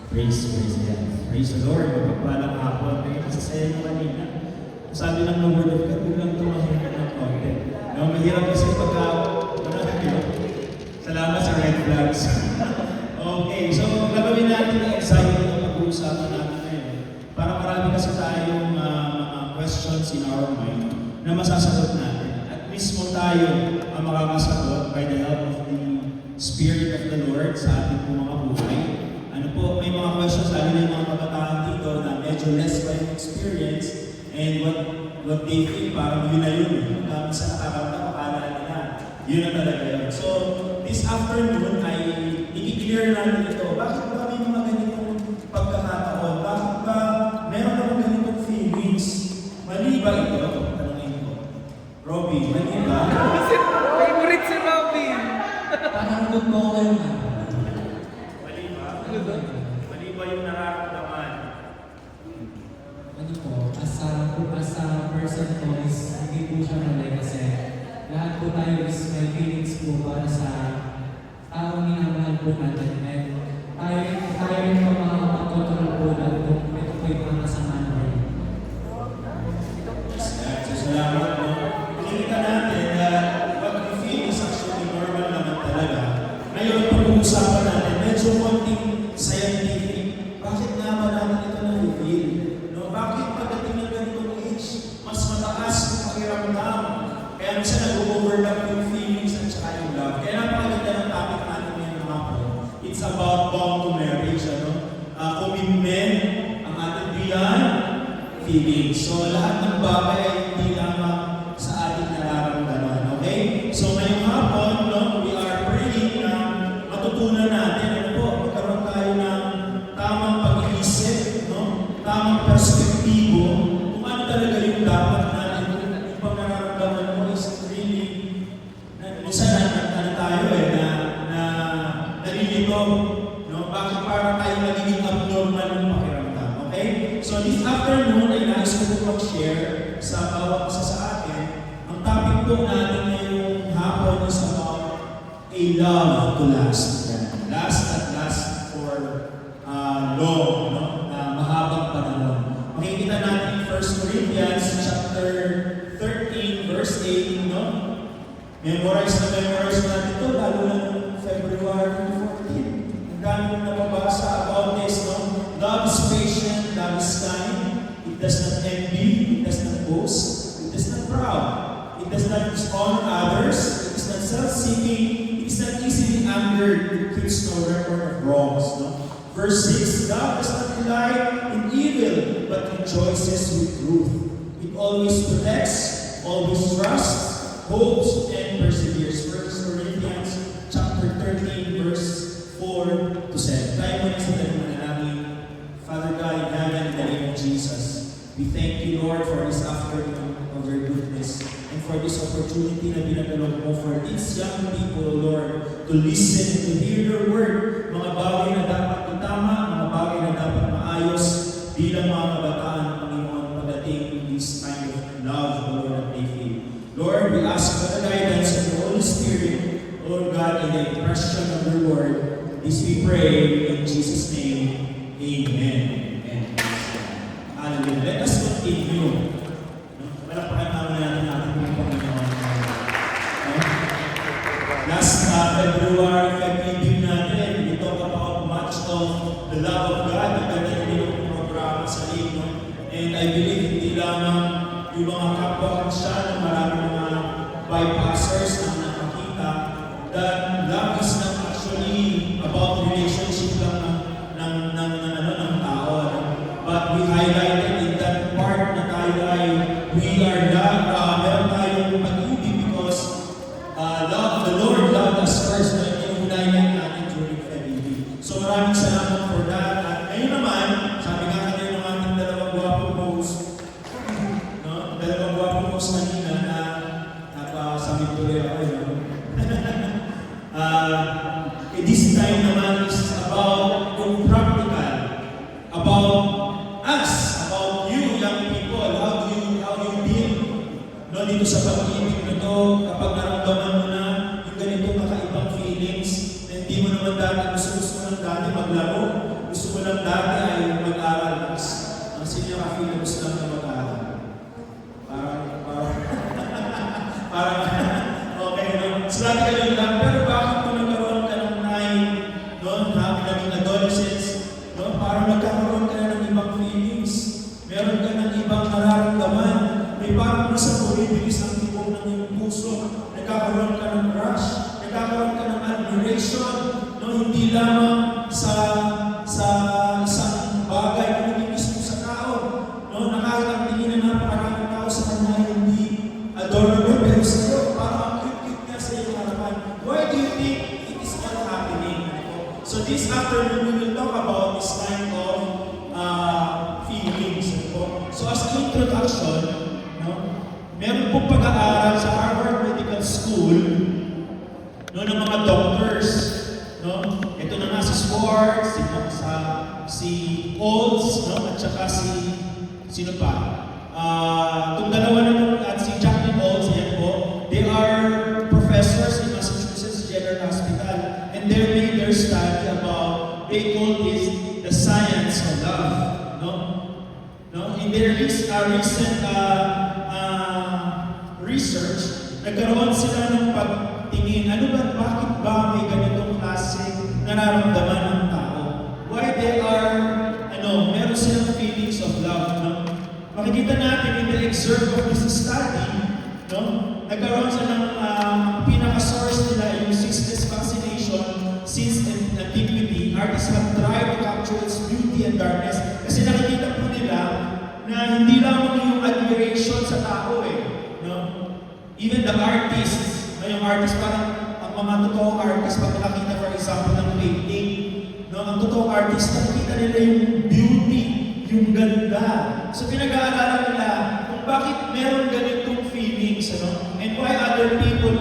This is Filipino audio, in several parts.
Praise the Lord. Magpapalang hapon. Kaya masasaya nyo kanina. Sabi lang ng Word of God, huwag tumahinga ng konti. No, mahirap kasi pagka, salamat sa red flags. Okay, so gagawin natin ang exciting na pag-uusapan natin ngayon. Para marami kasi tayong mga questions in our mind na masasagot natin. At mismo tayo ang makakasagot by the help of the Spirit of the Lord sa ating mga buhay. Ano po, may mga questions lalo na yung mga kabataan dito na medyo less by experience and what they feel parang yun na yun. Kung sa nakakamta, makala nila. Yun na talaga yun. So, this afternoon ay i-clear natin ito. Bakit ba may mga ganitong pagkakataon? Bakit ba meron akong ganitong feelings? Mali ba ito? Tanungin ko. Robby, mali ba? Favorite si Robby! Parang good mo kayo nga. Mali ba yung nararamdaman? Ano po, as a person po is hindi po siya mali kasi lahat po tayo is may feelings po para sa taong minamahal po natin and tayo rin po makakapag-control po natin kung ito po yung mga kasama natin. So, salamat po. Kita natin na what we feel is actually normal naman talaga. Ngayon, pag-uusapan natin, medyo konting scientific. Bakit nga ba natin ito na-reveal? No? Bakit pagdating ng ganitong age, mas mataas yung pakiramdam? Kaya minsan nag-overlap yung feelings at saka yung love. Kaya napakaganda ng topic natin ngayon mga po. It's about bound to marriage. Commitment, ang ating beyond feelings. So lahat ng bagay ay hindi lamang sa ating nararamdaman. Okay? So ngayong hapon, no, we are praying na matutunan natin magkaroon tayo ng tamang pag-iisip, no? Tamang perspektibo, kung ano talaga yung dapat natin, yung pag-nararamdaman mo is really, minsan tayo na nalilito, no? Bakit parang tayo nagiging abnormal yung pakiramdam, okay? So this afternoon ay nais ko po mag-share sa bawat isa sa atin. Ang topic po natin ngayong hapon is about a love to last. Last for long, no? Mahabang panahon. Makikita natin 1 Corinthians chapter 13, verse 8, no? Memorize natin ito, lalo na noong February 14. Ang dami kong nababasa about this, no? Love is patient, love is kind. It does not envy, it does not boast, it is not proud. It does not dishonor others, it is not self-seeking, it is not easily angered, it keeps no record of wrongs. No? Verse 6, God does not delight in evil, but rejoices with truth. It always protects, always trusts, hopes, and perseveres. 1 Corinthians chapter 13, verse 4 to 7. Tayo muna sa tayo manalangin. Father God in heaven, in the name of Jesus, we thank you, Lord, for this afternoon of your goodness and for this opportunity na binagalog mo for these young people, Lord, to listen and to hear your word. Mga bagay na dapat itama, mga bagay na dapat maayos bilang mga kabataan ng Panginoon pagdating in this kind of love, Lord, that they feel. Lord, we ask for the guidance of the Holy Spirit, Lord God, in the impression of your word. This we pray in Jesus' name. Amen. Amen. Hallelujah. Let us continue. Malakpakan natin natin mga Panginoon. Last February, February natin, we talk about much of the love of God. Ang ganda rin ng programa sa Lino. And I believe hindi lamang yung mga kapwa Kristiyan, marami mga bypassers na nakakita that love is not actually about relationship lang ng tao. But we highlighted in that part na tayo ay we are love, meron tayong pag-ibig because the Lord loved us first na inuunayan natin during February. So maraming salamat for that. At ngayon naman, sabi nga kanina ng ating dalawang gwapong host, no? Dalawang gwapong host kanina na napasamit tuloy ako. This time naman is about yung practical, about us, about you young people, how you deal no, dito sa pag-ibig na to, kapag naramdaman mo na yung ganitong kakaibang feelings na hindi mo naman dati gusto mo lang dati maglaro, gusto mo lang Swartz, si Olds, no? At saka sino pa? Itong dalawa na to, at si Jacqueline Olds, yan po, they are professors in Massachusetts General Hospital, and they made their study about, they call this the science of love, no? In their recent research, nagkaroon sila ng pagtingin, bakit ba may ganitong klase nararamdaman ng tao? Why they are, meron silang feelings of love, no? Makikita natin in the excerpt of this study, no? Nagkaroon sila ng pinaka-source nila, yung ceaseless fascination since antiquity. Artists have tried to capture its beauty and darkness kasi nakikita po nila na hindi lamang yung admiration sa tao no? Even the artists, yung artist parang ang mga totoong artist, pag nakita for example ng painting, no? Ang totoong artist, nakikita nila yung beauty, yung ganda. So pinag-aaralan nila kung bakit meron ganitong feelings, and why other people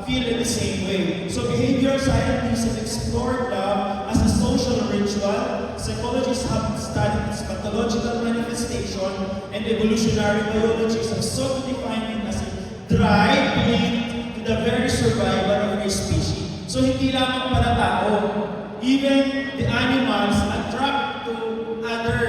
feel in the same way. So behavioral scientists have explored love as a social ritual. Psychologists have studied its pathological manifestation, and evolutionary biologists have sought to define it as a drive linked to the very survival of a species. So hindi lamang para tao, even the animals attract to other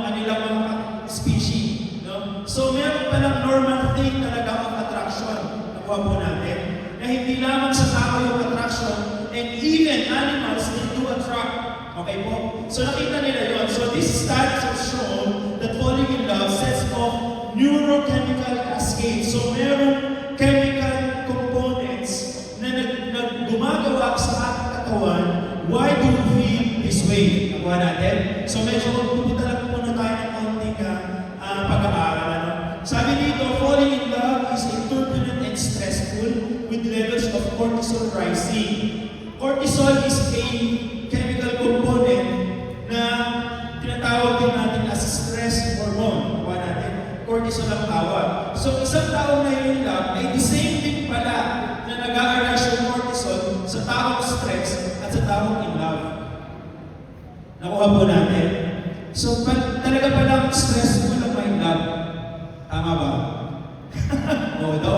kanilang mga species, no? So meron palang normal thing talaga ang attraction, nakuha po natin, na hindi lamang sa tao yung attraction, and even animals they do attract. Okay po? So nakita nila yon. So these studies have shown that falling in love sets off neurochemical cascades. So merong chemical components na gumagawa sa ating katawan. Why do we feel this way? Nakuha natin? So medyo pupunta lang muna tayo ng konting pag-aaral. Sabi dito, falling in love is turbulent and stressful with levels of cortisol rising. Cortisol is a chemical component na tinatawag din natin as stress hormone. Nakuha natin? Cortisol ang tawag. So isang tao na in love ay the same thing pala na nag-a-arise yung cortisol sa taong stress at sa taong in love. Nakuha po natin? So talaga palang stressful ang may love. Tama ba? Oo daw.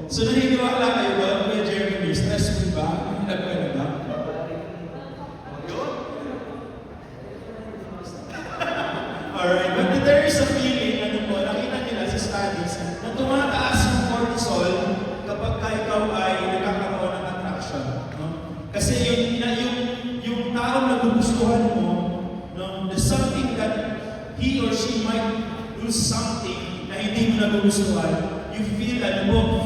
So naniniwala kayo ba? Kuya Jeremy, stressful ba? Nagpala ba? Alright, but there is a feeling, nakita nila sa studies, na tumataas yung cortisol kapag ikaw ay nagkakaroon ng attraction. No? Kasi yung taong nagugustuhan mo, no, there's something that he or she might do something na hindi mo nagugustuhan, you feel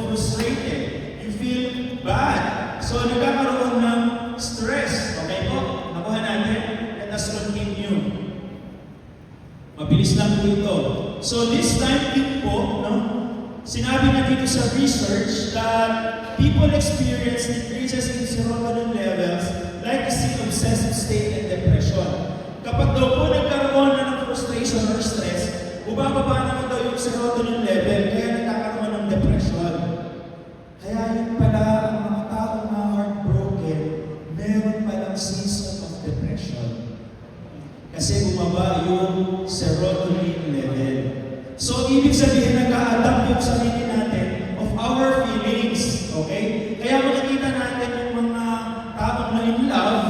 frustrated, you feel bad. So nagkakaroon ng stress. Okay po? Nakuha natin. Let us continue. Mabilis lang po ito. So this time din po, sinabi na dito sa research that people experience decreases in serotonin levels like the obsessive state and depression. Kapag daw po nagkaroon na ng frustration or stress, bumababa naman daw yung serotonin level, kaya nagkakaroon ng depression. Kaya yun pala, ang mga taong na heartbroken, meron palang season of depression. Kasi bumaba yung serotonin level. So, ibig sabihin, nag-a-adapt yung sarili natin of our feelings. Okay? Kaya makikita natin yung mga taong na in love,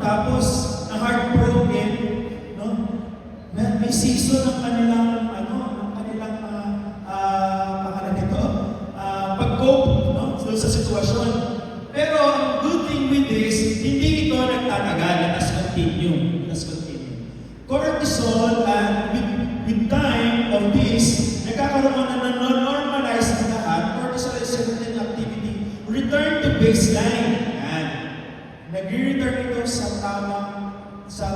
tapos na heartbroken, may season ng kanilang pag-cope, doon sa sitwasyon. Pero ang good thing with this, hindi ito nagtatagal. Let us continue. Cortisol, with time of this, nagkakaroon na normalize na lahat. Cortisol is certain activity. Return to baseline. Yan. Nag-return ito sa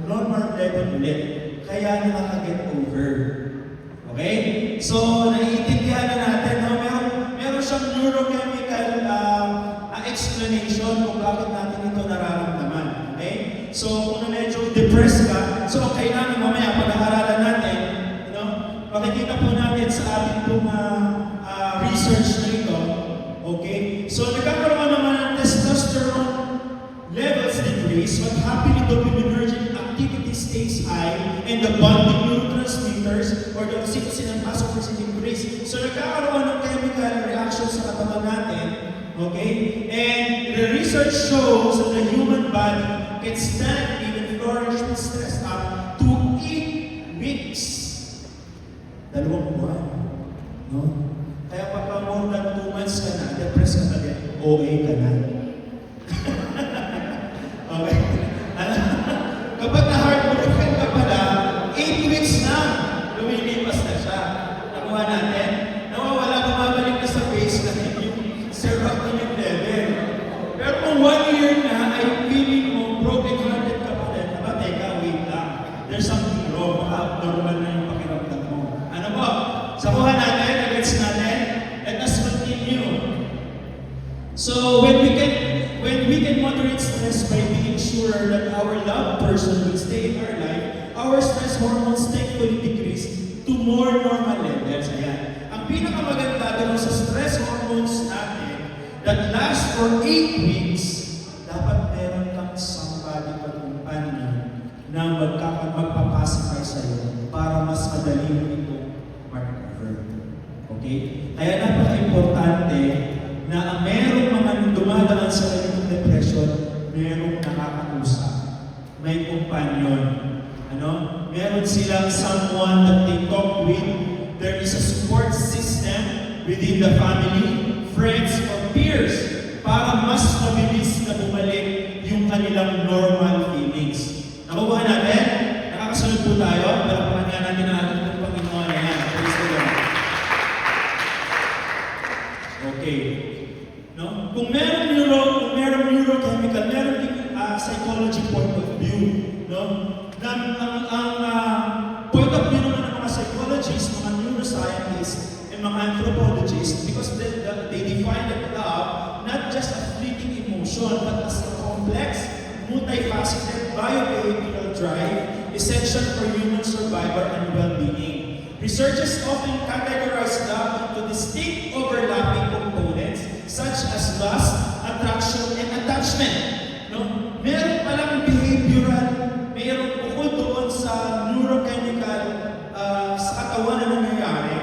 normal level ulit. Kaya nakaka-get over. Okay? So, naiintindihan na natin, meron siyang neurochemical explanation kung bakit natin ito nararamdaman. Okay? So, kung medyo depressed ka, so okay namin mamaya pag-aaralan natin, makikita po natin sa ating pong research na ito. Okay? So, nagkakaroon naman ng testosterone decrease, but happily dopaminergic activity stays high, and the bonding neurotransmitters or the oxytocin and vasopressin increase. So nagkakaroon ng chemical reaction sa katawan natin, okay? And the research shows that the human body can stand even flourish with stress up to 8 weeks. 2 buwan. No? Kaya pagka more than 2 months ka na, depressed ka na din, OA ka na. Okay? Kapag na-heartbroken ka pala, 8 weeks na, lumilipas na siya. Nakuha natin, nawawala, bumabalik na sa baseline yung serotonin level. Pero kung 1 year na, ay feeling mo, broken-hearted ka pa rin. Aba, teka, wait lang. There's something wrong. Baka abnormal na yung pakiramdam mo. Ano po? Sakuha natin, agets natin. Let us continue. So when we can moderate stress by being sure that our loved person will stay in our life, our stress hormones thankfully decrease to more normal levels. Ayan. Ang pinakamaganda doon sa stress hormones natin that last for 8 weeks, dapat meron kang somebody or companion na magpapacify sa iyo para mas madali mo ito ma-recover. Okay? Kaya napaka-importante na merong mga dumadaan sa ganitong depression, merong nakakausap. May companion. Ano? Meron silang someone that they talk with. There is a support system within the family, friends, or peers para mas mabilis na bumalik yung kanilang normal feelings. Nakukuha natin? Nakakasunod po tayo. Palakpakan nga natin ang ating Panginoon. Ayan. Praise the Lord. Okay. No? Kung merong neurochemical, meron din psychology point of view, no? Ang point of view naman ng mga psychologists, mga neuroscientists, and mga anthropologists, because they define that love not just a fleeting emotion, but as a complex, multifaceted biobehavioral drive essential for human survival and well-being. Researchers often categorize love into distinct overlapping components such as lust, attraction, and attachment. No? Meron palang behavioral, meron bukod doon sa neurochemical sa katawan na nangyayari,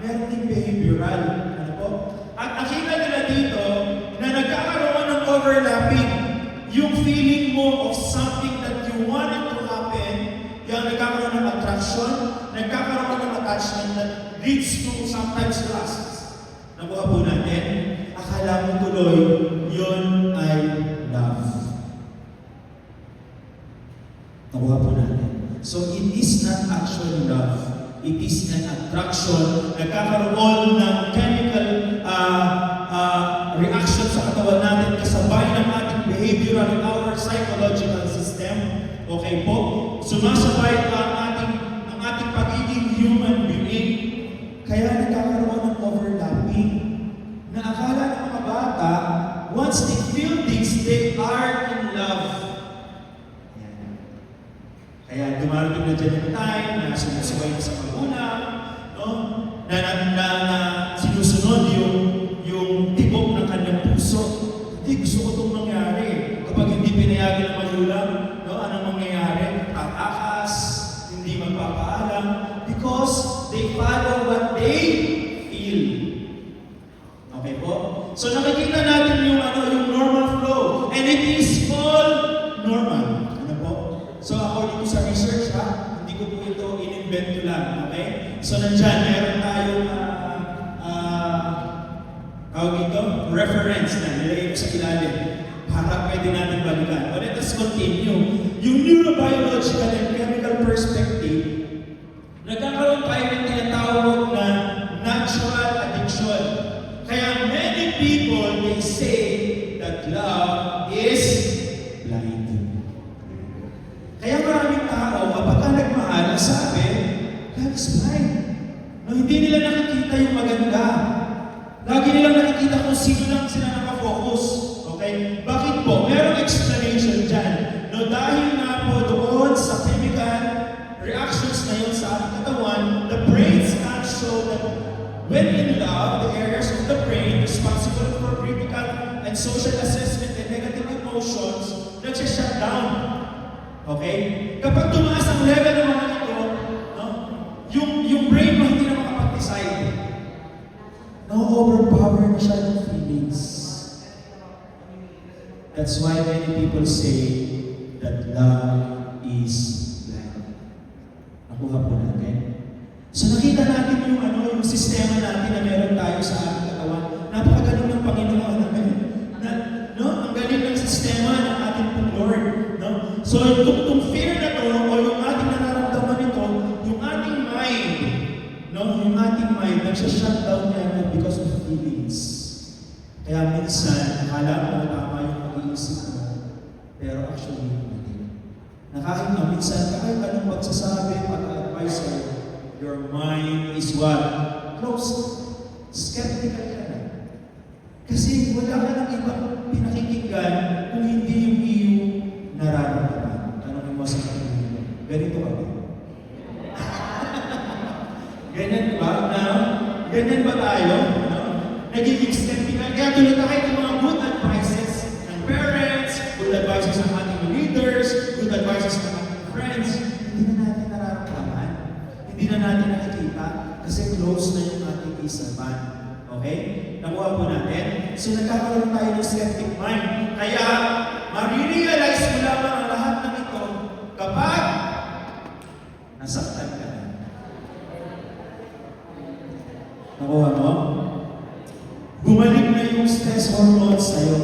meron din behavioral. Ano po? At nakita nila dito na nagkakaroon ng overlapping. Yung feeling mo of something that you wanted to happen, yung nagkakaroon ng attraction, nagkakaroon ng attachment that leads to sometimes lust. Nakuha po natin, akala mo tuloy, yun ay love. Nakuha po natin. So it is not actually love. It is an attraction. Nagkakaroon ng chemical reaction sa katawan natin kasabay ng ating behavioral and our psychological system. Okay po? Sumasabay ang ating pagiging human being. Kaya nagkakaroon ng overlapping. Na akala ng mga bata, once they feel this, they are in love. Ayan. Kaya dumarating na dyan yung time na sumusubay sa magulang, no? na sinusunod yung tibok ng kanyang puso. Hindi, gusto ko itong mangyari. Kapag hindi pinayagan ng magulang, no? Anong mangyayari? Tatakas, hindi magpapaalam, because they follow what they feel. Okay po? So nakikita natin yung normal flow. And it is all normal. Ano po? So according to sa research, hindi ko po ito in-invento lang. Okay? So nandyan, meron tayong tawag ito, reference na nilagay ko sa ilalim para pwede natin balikan. But let us continue. Yung neurobiological and chemical perspective, nagkakaroon tayo ng tinatawag na natural addiction. Kaya many people, they say that love is blind. Kaya maraming tao, kapag nagmahal, sabi, love is blind. No, hindi nila nakikita yung maganda. Lagi nilang nakikita kung sino lang sila nakafocus. Okay? Bakit po? Merong explanation dyan. No, dahil nga po doon sa chemical reactions na yun sa ating katawan, the brain scans show that when in love, the areas of the brain responsible for critical and social assessment and negative emotions, nagsashut down. Okay? Kapag tumaas ang level ng mga ito, no, yung brain mo hindi na makapag-decide. Na-overpower na siya ng feelings. That's why many people say that love is blind. Nakuha po natin. So nakita natin yung sistema natin na meron tayo sa ating katawan. Napakagaling ng Panginoon namin. No? Ang galing ng sistema ng ating pong Lord. No? So itong fear na to, o yung ating nararamdaman nito, yung ating mind, no? Yung ating mind, nagsha-shutdown yan because of feelings. Kaya minsan, akala mo tama yung pag-iisip mo, pero actually, hindi. Minsan, kahit anong pagsasabi, pag-advise sa'yo, your mind is what? Closed. Skeptical ka na. Kasi wala ka ng ibang pinakikinggan kung hindi yung iyong nararamdaman. Tanongin mo sa kanila mo, ganito ka ba? Ganyan ba? Ganyan ba tayo? No? Nagiging skeptical. Kaya tuloy tayo ng mga good advices ng parents, good advices ng ating leaders, good advices ng ating friends. Hindi na natin nararamdaman. Hindi na natin nakikita kasi close na yung ating isipan. Okay? Nakuha po natin. So nagkakaroon tayo ng skeptic mind. Kaya marirealize mo lamang ang lahat ng ito kapag nasaktan ka na. Nakuha mo? Bumalik na yung stress hormones sa'yo.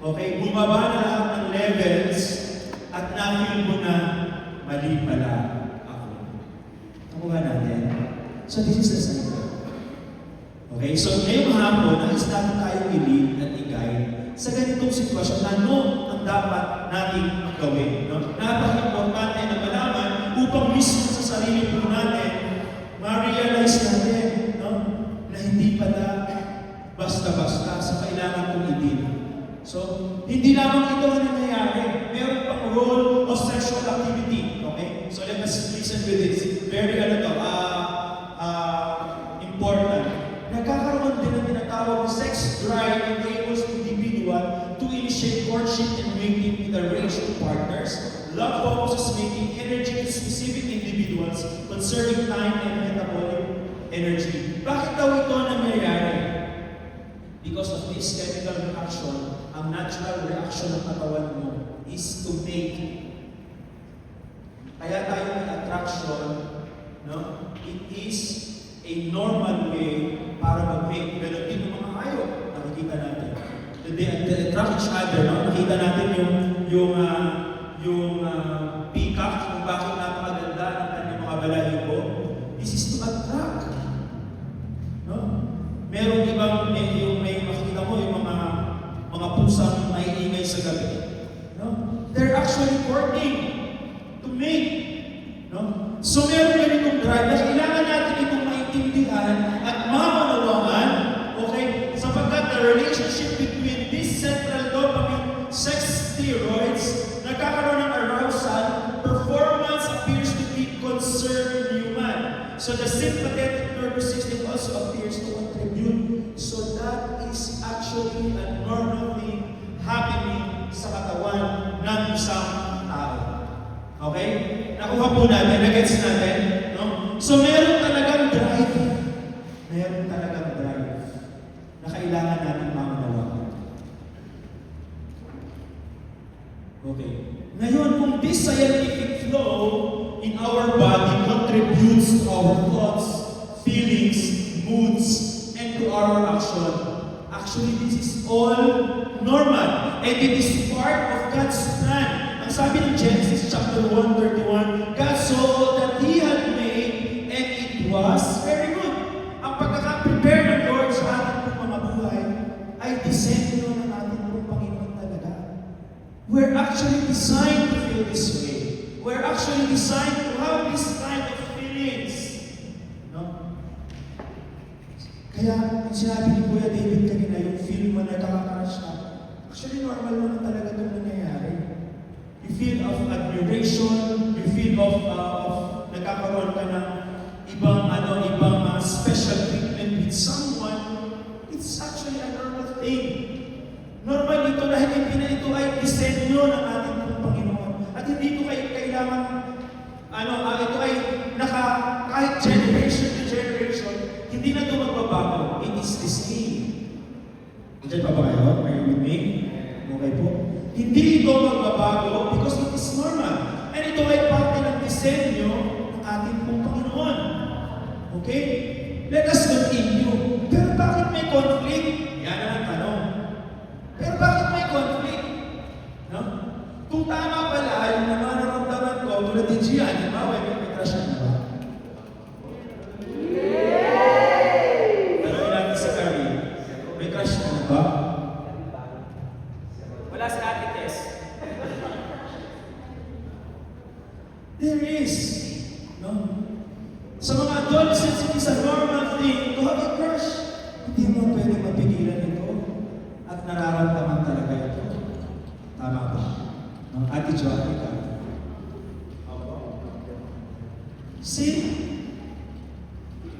Okay? Bumaba na lahat ng levels at na-feel mo na mali pala ako. Nakuha natin. So this is the cycle. Okay? So ngayong hapon, nais natin tayong i-lead at i-guide sa ganitong sitwasyon. Ano ang dapat natin gawin? No? Napaka-importante na malaman upang mismo sa sarili po natin, ma-realize natin, no? Na hindi pala basta-basta sa kailangan kong i-deal. So, hindi lamang ito ang nangyayari. Meron pang role of sexual activity. Okay? So, let us listen to this. Very, important. Nagkakaroon din ng tinatawag na sex drive enables individual to initiate courtship and mating with a range of partners. Love focuses making energy to specific individuals conserving time and metabolic energy. Bakit daw ito nangyayari? Because of this chemical reaction, ang natural reaction ng katawan mo is to make. Kaya tayo may attraction, no? It is a normal way para mag-make. Ganon din yung mga hayop. Nakikita natin. They attract each other, no? Nakita natin yung peacock, kung bakit napakaganda ng kanyang mga balahibo. This is to attract. No? Meron ibang, may makikita mo yung mga pusang maiingay sa gabi. No? They're actually courting to mate. No? So meron ganitong drive na kailangan natin itong maintindihan at maunawaan, okay? Sapagkat the relationship between this central dopamine sex steroids, nagkakaroon ng arousal, performance appears to be concerned in human. So the sympathetic nervous system also appears to contribute. So that is actually a normal thing happening sa katawan ng isang tao. Okay? Nakuha po natin, nagets natin, no? So meron talagang drive. Meron talagang drive na kailangan natin maunawaan. Okay. Ngayon, kung this scientific flow in our body contributes to our thoughts, feelings, moods, and to our action, actually this is all normal. And it is part of God's plan. Ang sabi ng Genesis chapter 1:31, God saw all that He had made, and it was very good. Ang pagkaka-prepare ng Lord sa ating pong mga buhay ay disenyo ng ating pong Panginoon talaga. We're actually designed to feel this way. We're actually designed to have this kind of feelings. No? Kaya, yung sinabi ni Kuya David kanina, yung feel mo na nakakarash ka, actually normal naman talaga itong nangyayari. You feel of admiration, you feel of nagkakaroon ka ng ibang special treatment with someone. It's actually a normal thing. Normal ito dahil hindi na ito ay disenyo ng ating ito ay kahit generation to generation, hindi na ito magbabago. It is the same. Diyan pa ba kayo? Are you with me? Okay po. Hindi ito magbabago because it is normal. And ito ay parte ng disenyo ng ating pong Panginoon. Okay? Let us continue. Pero bakit may conflict? Yan ang tanong. Pero bakit may conflict? No? Kung tama pala, yung nararamdaman ko, tulad ni Gian, di ba? May crush na ba? Tanongin natin sa Carrie. May crush na ba? Wala si Ate Tess. There is. No? Sa mga adolescents, it is a normal thing to have a crush. Hindi mo pwede mapigilan ito. At nararamdaman talaga ito. Tama ba? No? Ate Jo, ate ka. See?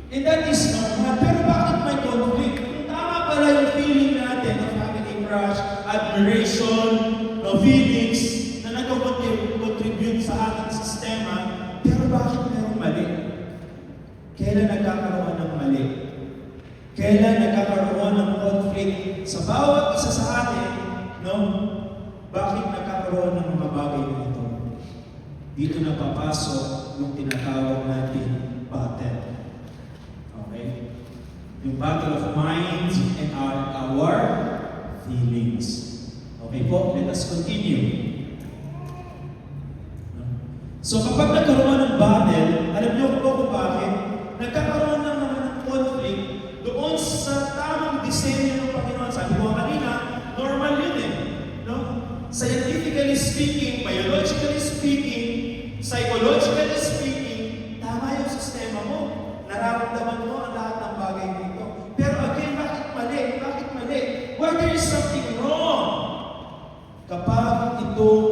And that is normal. Pero bakit may conflict? Kung tama pala yung feeling natin of having a crush, admiration, no feelings, na nag-contribute sa ating sistema, pero bakit mayroong mali? Kailan nagkakaroon ng mali? Kailan nagkakaroon ng conflict sa bawat isa sa atin, no? Bakit nagkakaroon ng mga bagay na ito? Dito na papasok yung tinatawag natin battle. Okay? Yung battle of minds and our feelings. Okay po? Let us continue. So kapag nagkaroon ng battle, alam niyo po kung bakit? Nagkakaroon lang naman ng conflict doon sa tamang disenyo ng Panginoon. Sabi ko kanina, normal yun eh. No? Scientifically speaking, biologically speaking, psychologically speaking, tama yung sistema mo. Nararamdaman mo ang lahat ng bagay dito. Pero again, bakit mali? Bakit mali? Where there is something wrong. Kapag itong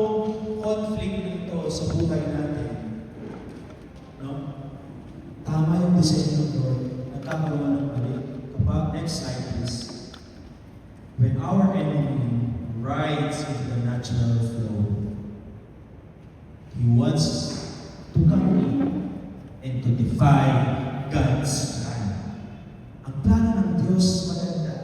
conflict nito sa buhay natin, no? Tama yung disenyo ng Lord. Nagkakaroon ng mali. Kapag, next slide please. When our enemy rides into the natural flow, he wants to come in and to defy God's plan. Ang plano ng Diyos maganda.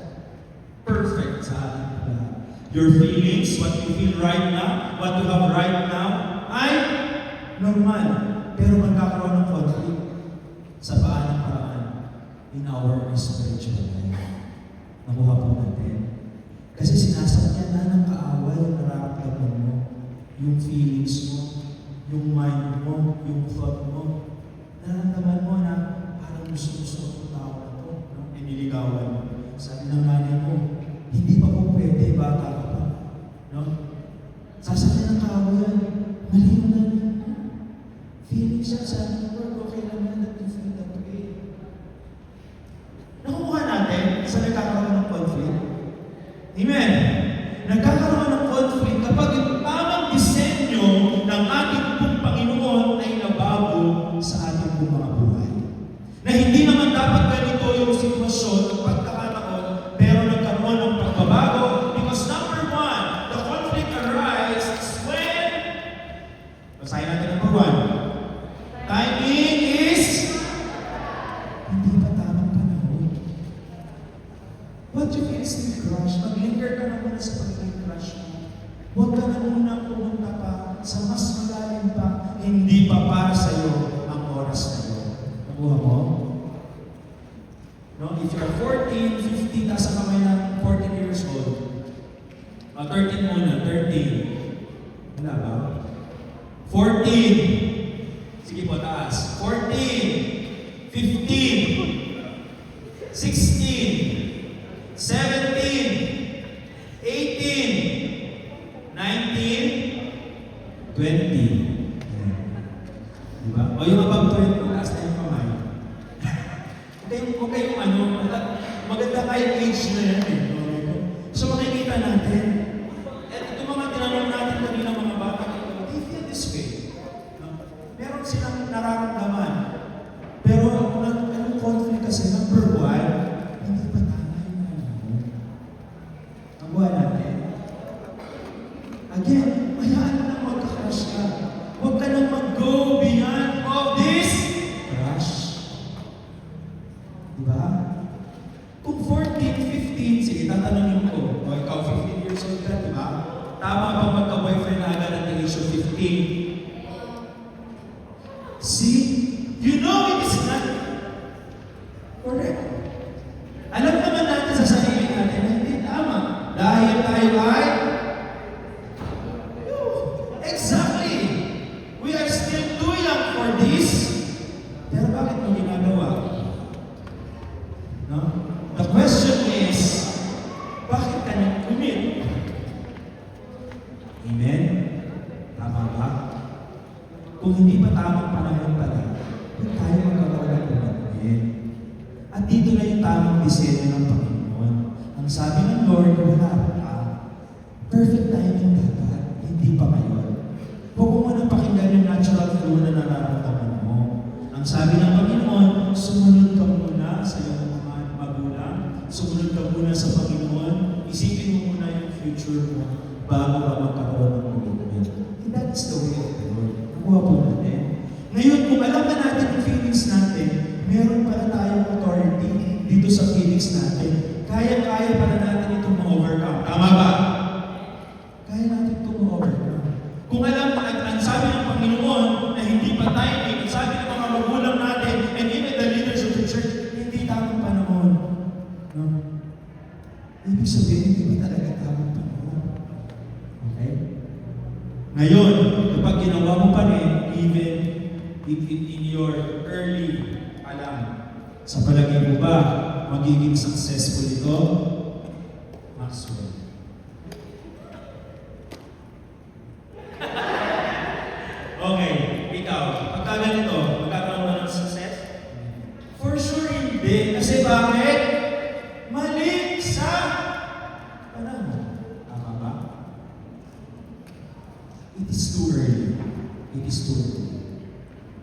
Perfect sa ating plan. Your feelings, what you feel right now, what you have right now, ay normal. Pero magkakaroon ng conflict sa paanong paraan in our spiritual life. Nakuha po natin. Kasi sinasakyan na ng kaaway yung nararamdaman mo, yung feelings mo, yung mind mo, yung thought mo. Nararamdaman mo na parang gusto-gusto ng tao na to, no? Iniligawan mo. Sabi ng nanay mo, hindi pa po pwede, bata ka pa. No? Sasakyan ng kaaway yan. Mali yung nanay mo. Feelings yan, sabi ng Lord, okay lang yan that you feel that way. Nakukuha natin sa nagkakaroon ng conflict. Amen. Nagkakaroon ng conflict kapag yung tamang disenyo ng ating pong Panginoon ay nabago sa ating pong mga buhay. Na hindi naman dapat ganito yung sitwasyon ng pagkakataon, pero nagkaroon ng pagbabago because number one, the conflict arises when, basahin natin number one, timing is hindi pa tamang panahon. What you feel is the crush. Mag-linger ka na muna sa pagiging crush mo. Huwag ka na muna pumunta pa sa mas malalim pa. Hindi pa para sa iyo ang oras na iyo. Nakuha mo? No? If you're 14, 15, nasa kamay ng 14 years old. 13 muna, 13. Wala ba? 14. Sige po, taas. 14. 15. 16. 17, 18, 19, 20. Diba? O yung above 20, taas na yung kamay. Okay yung ano, maganda kahit age na yan eh. So makikita natin, at ito mga tinanong natin kanina mga bata, they feel this way. Meron silang nararamdaman. Pero anong conflict kasi, number one, hindi pa tama yung ano. Nakuha natin. Again, hayaan mo na magka-crush ka. 15. See? You know it is not correct. Alam naman natin sa sarili natin na hindi tama. Dahil tayo ay exactly. We are still too young for this. Pero bakit mo ginagawa? No? The question is, bakit ka nag-commit? Amen? Tama ba? Kung hindi pa tamang panahon pala, hindi tayo magkakaroon ng commitment. At dito na yung tamang disenyo ng Panginoon. Ang sabi ng Lord, wala pa. Perfect timing dapat, hindi pa ngayon. Huwag mo nang pakinggan yung natural flow na nararamdaman mo. Ang sabi ng Panginoon, sumunod ka muna sa iyong mga magulang, sumunod ka muna sa Panginoon, isipin mo muna yung future mo bago ka magkaroon ng commitment. And that's the way of the Lord. Nakuha po natin. Ngayon, kung alam na natin yung feelings natin, meron pala tayong authority dito sa feelings natin. Kaya-kaya pala natin itong ma-overcome. Tama ba? Kaya natin itong ma-overcome. Kung alam na ang sabi ng Panginoon na hindi pa timing, ang sabi ng mga magulang natin, and even the leaders of the church, hindi tamang panahon. No? Ibig sabihin, hindi ba talaga tamang panahon? Okay? Ngayon, kapag ginawa mo pa rin, even in your early alam, sa palagay mo ba, magiging successful ito? Maxwell. Okay, ikaw, pagka ganito, magkakaroon ba ng success? For sure hindi. Kasi bakit? Mali sa panahon. Tama ba? It is too early. It is too early.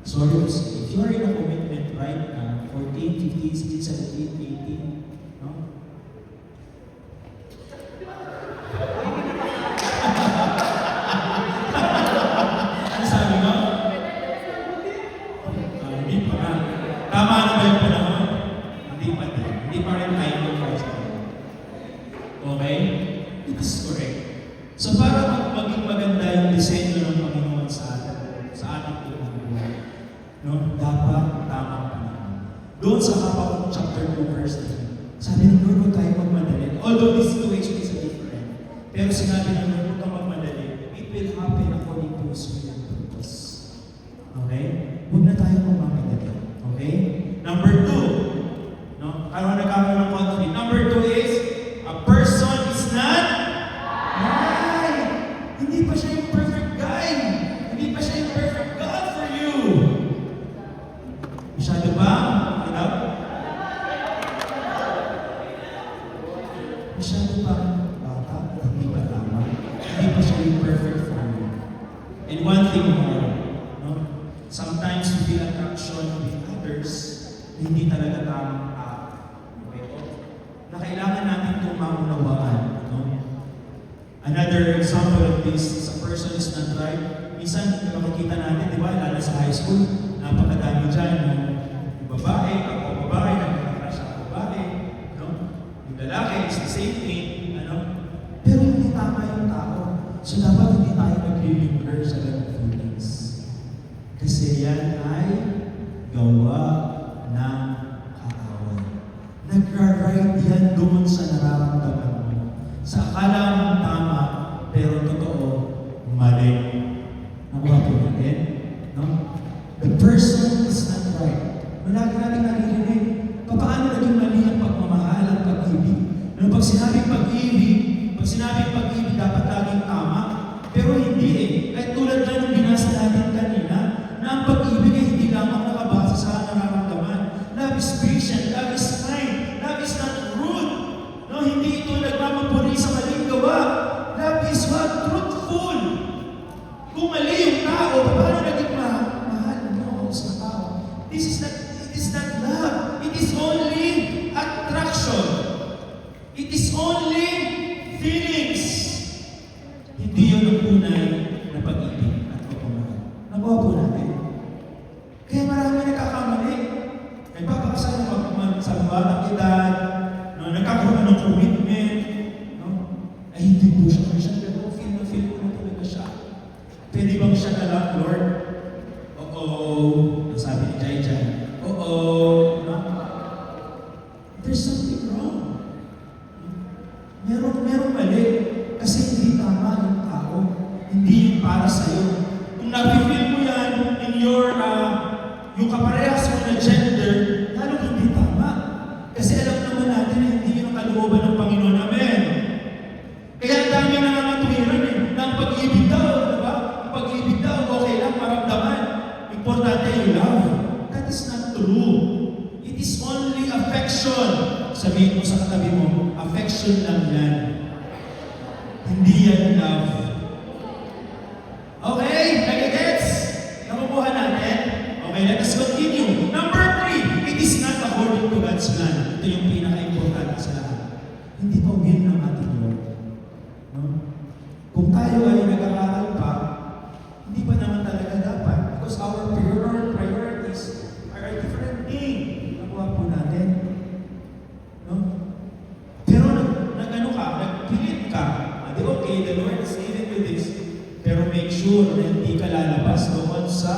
So if you are in a commitment right now, 14, 15, 16, 17, 18, no? Ano sabi mo? Hindi pa nga. Tama na ba yung panahon? Hindi pa din. Hindi pa rin time ng first time. Okay? It is correct. So para maging maganda yung disenyo ng Panginoon sa atin, sa ating buhay, no? Dapat tamang panahon. Doon sa Habakkuk chapter 2 verse 3, sabi ng Lord, huwag tayo magmadali. Although this situation is different, pero sinabi ng Lord, huwag kang magmadali. It will happen according to His will and purpose. Okay? Huwag na tayo magmamadali. Okay? Number 2, no? Karoon nagkakaroon ng conflict. Number 2 is, a person is not right. Hindi pa siya yung perfect guy. Hindi pa siya yung perfect God for you. Masyado ba? Ikaw? Masyado ba bata? Hindi ba tama? Hindi pa siya yung perfect for you. And one thing more, no? Sometimes we feel attraction with others na hindi talaga tamang okay? Na kailangan natin itong maunawaan. No? Another example of this is a person is not right. Minsan, makikita natin, di ba, lalo sa high school, napakadami dyan, yung babae, ako babae, nagkakakas ako babae, no? Yung lalaki, it's the same thing, ano? Pero hindi tama yung tao. So, dapat hindi tayo nag-linger sa ganong feelings. Kasi yan ay gawa ng kaaway. Nagra-ride yan doon sa nararamdaman mo. Sa akala mong tama, pero totoo, mali. Nakuha po natin, no? The person is not right. Lagi natin naririnig, paano naging mali ang pagmamahal, ang pag-ibig? No, pag sinabing pag-ibig, dapat laging tama, pero hindi eh. Kahit tulad na nung binasa natin kanina, na ang pag-ibig ay hindi lamang nakabasa sa nararamdaman. Love is patient, love is kind, love is not rude. No, hindi ito nagmamapuri sa maling gawa. Love is what? Truthful. Kung mali yung tao, paano naging mahal mo sa tao? It is not love. It is only attraction. It is only feelings. Hindi yun ang tunay na pag-ibig at pagmamahal. Nakuha po natin. Kaya marami nagkakamali. Nagpapakasal sa batang edad, no, nagkakaroon ng commitment, no? Ay hindi po siya Christian, pero feel na talaga siya. Pwede bang siya na lang, Lord? Oo. Ang sabi ni Jai Jai. Oo. No? There's something wrong. Merong mali. Kasi hindi tama yung tao. Hindi yung para sa'yo. Kung napifeel mo yan in your, yung kaparehas mo na gender, lalong hindi tama. Kasi alam naman natin na hindi yun ang kalooban ng Panginoon. Amen. Kaya ang dami na nangatwiran eh, na ang pag-ibig daw, di ba? Ang pag-ibig daw, okay lang, maramdaman. Importante yung love. That is not true. It is only affection. Sabihin mo sa katabi mo, affection lang yan. Hindi yan love. Okay, nagigets? Nakukuha natin? Okay, let us continue. Number 3, it is not according to God's plan. Ito yung pinaka-importante sa lahat. Hindi pa will ng ating Lord. No? Kung tayo ay nag-aaral pa, hindi pa naman talaga dapat. Because our priorities are a different thing. Nakuha po natin. No? Pero nag-ano ka, nagpilit ka. Di okay, the Lord has given you this. Pero make sure na hindi ka lalabas doon sa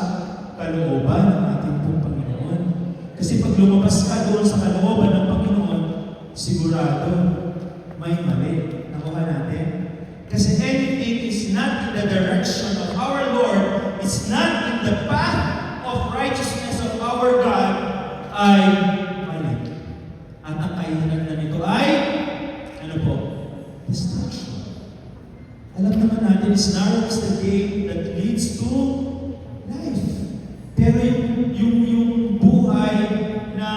kalooban ng ating pong Panginoon. Kasi pag lumabas ka doon sa kalooban ng Panginoon, sigurado may mali. Nakuha natin? Kasi anything is not in the direction of our Lord, it's not in the path of righteousness of our God, ay mali. At ang kainan na nito ay, ano po? Destruction. Alam naman natin, narrow is the gate that leads to life. Pero yung buhay na